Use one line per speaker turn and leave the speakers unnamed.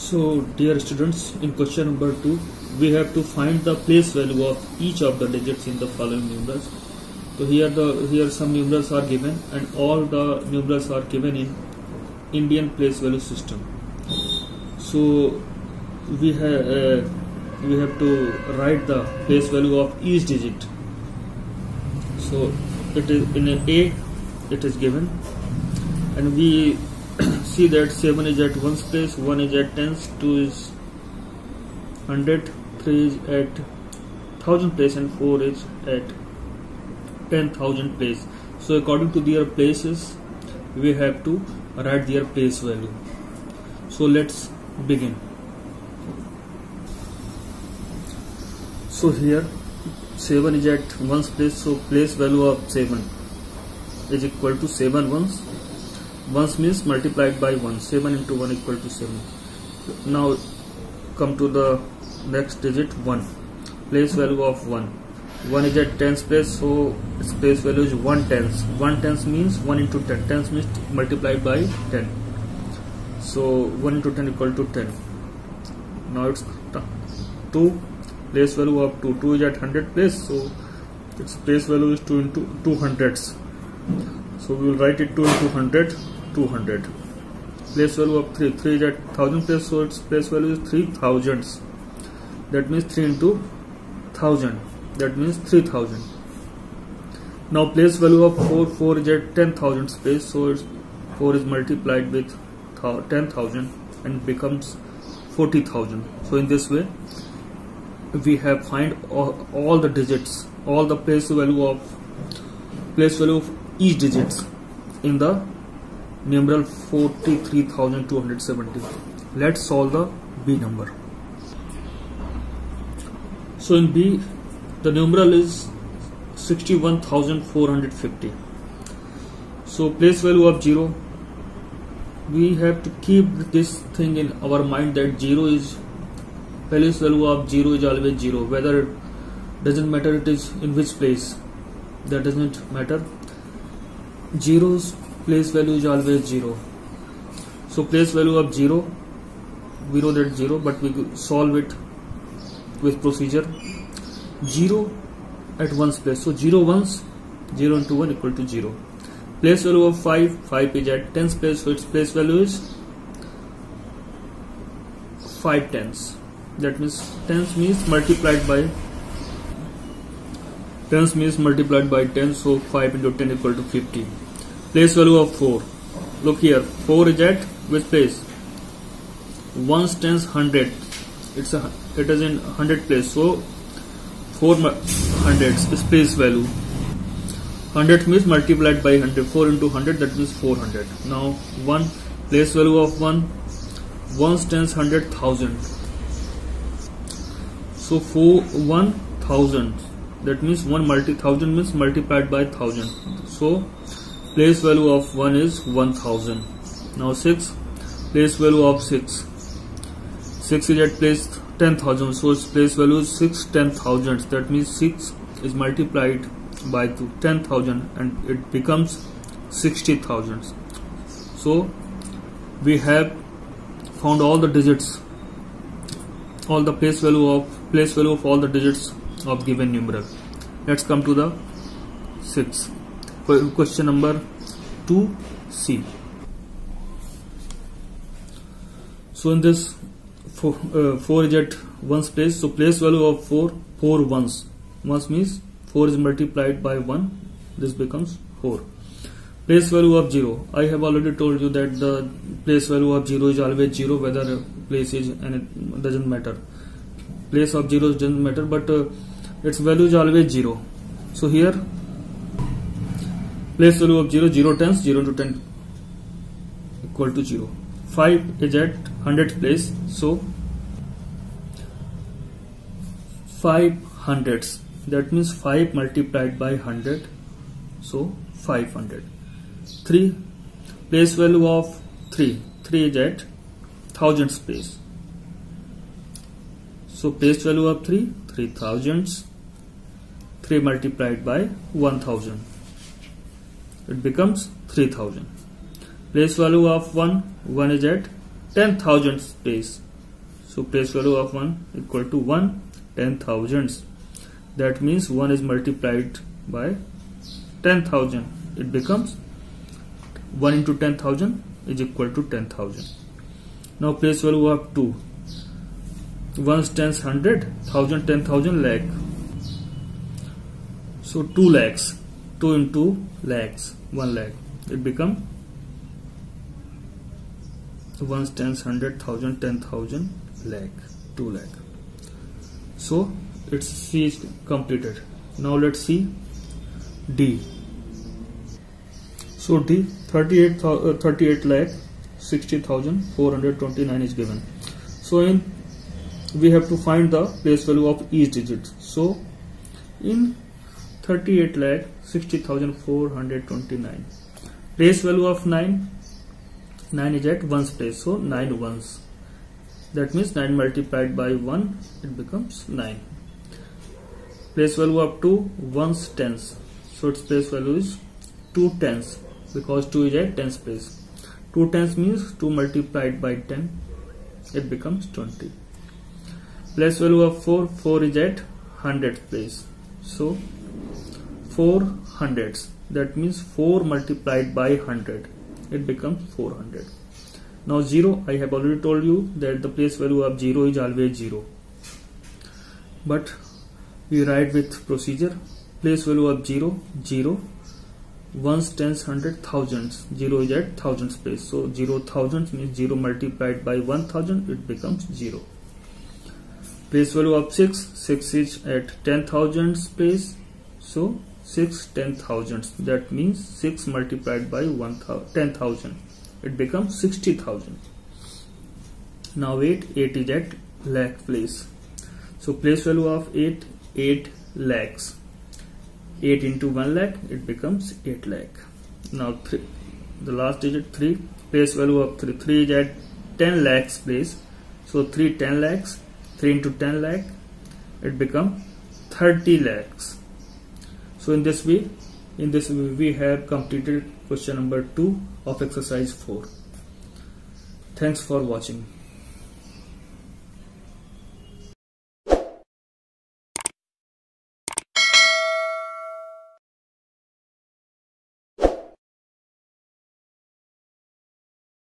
So dear students, in question number 2, we have to find the place value of each of the digits in the following numerals. So here some numerals are given and all the numerals are given in Indian place value system. So we have to write the place value of each digit. So it is in an A, it is given, and we see that 7 is at 1's place, 1 is at 10's, 2 is 100, 3 is at 1000 place, and 4 is at 10,000 place. So according to their places, we have to write their place value. So let's begin. So here 7 is at 1's place, so place value of 7 is equal to 7 ones. Ones means multiplied by 1. 7 into 1 equal to 7. Now come to the next digit 1. Place value of 1. 1 is at 10's place, so its place value is 1 tenth. 1 tenth means 1 into 10. Tenth means multiplied by 10. So 1 into 10 equal to 10. Now it's 2. Place value of 2. 2 is at 100 place, so its place value is 2 into 200s. So we will write it 2 into 100, 200. Place value of 3. 3 is at 1000 place, so its place value is 3000s. That means 3 into 1000. That means 3000. Now place value of 4. 4 is at 10,000 place, so its 4 is multiplied with 10,000 and becomes 40,000. So in this way, we have find all the digits, all the place value of each digits in the numeral 43,270. Let's solve the B number. So in B, the numeral is 61,450. So place value of 0, we have to keep this thing in our mind that 0 is place value of 0 is always 0, whether doesn't matter it is in which place, that doesn't matter. 0's place value is always 0. So place value of 0, we know that 0, but we could solve it with procedure. 0 at 1's place, so 0 once, 0 into 1 equal to 0. Place value of 5, 5 is at 10's place, so its place value is 5 tenths. That means tens means multiplied by 10, so 5 into 10 equal to 50. Place value of 4. Look here, 4 is at which place? 1's, 10's, 100. It is in 100 place, so 4 hundreds is place value. 100 means multiplied by 100. 4 into 100, that means 400. Now 1, place value of 1. 1's, 10's, 100, 1000. So 1,000. That means 1,000 means multiplied by 1000. So place value of 1 is 1000. Now 6, place value of 6. 6 is at place 10,000. So its place value is 6 10,000s. That means 6 is multiplied by 10,000 and it becomes 60,000. So we have found all the digits, all the place value of all the digits of given numeral. Let's come to the 6. Question number 2C. So in this 4 is at 1's place, so place value of 4 ones. Ones means 4 is multiplied by 1, this becomes 4. Place value of 0, I have already told you that the place value of 0 is always 0, whether place is, and it doesn't matter. Place of 0 doesn't matter, but its value is always 0. So here place value of 0, 0 tenths, 0 into 10 equal to 0. 5 is at 100 place, so 5 hundreds. That means 5 multiplied by 100, so 500. 3, place value of 3. 3 is at 1000's place. So place value of 3, 3000s. 3 multiplied by 1000. It becomes 3000. Place value of 1 is at 10,000 place. So place value of 1 equal to 1 10,000s. That means 1 is multiplied by 10,000. It becomes 1 into 10,000 is equal to 10,000. Now place value of 2. 1 tens 100, 1000 10,000 lakh. So 2 lakhs. 2 into lakhs, 1 lakh. It becomes 1 tens 100, 1000 10,000 lakh, 2 lakh. So its C is completed. Now let's see D. So D 38 lakh 60,429 is given. So we have to find the place value of each digit. So in 38 lakh 60,429, place value of 9 is at ones place, so 9 ones. That means 9 multiplied by 1, it becomes 9. Place value of 2 ones tens, so its place value is 2 tens because 2 is at tens place. 2 tens means 2 multiplied by 10, it becomes 20. Place value of 4 is at 100th place, so 4 hundreds, that means 4 multiplied by 100, it becomes 400. Now 0, I have already told you that the place value of 0 is always 0, but we write with procedure. Place value of 0 0, ones tens 100 thousands, 0 is at thousands place, so 0 thousands means 0 multiplied by 1000, it becomes 0. Place value of 6 is at 10,000s place, so 6 10,000s, that means 6 multiplied by 10,000, it becomes 60,000. Now 8 is at lakh place, so place value of 8 lakhs. 8 into 1 lakh, it becomes 8 lakh. Now the last digit 3, place value of 3 is at 10 lakhs place, so 3 10 lakhs, 3 into 10 lakh, it becomes 30 lakhs. So in this way we have completed question number 2 of exercise 4. Thanks for watching.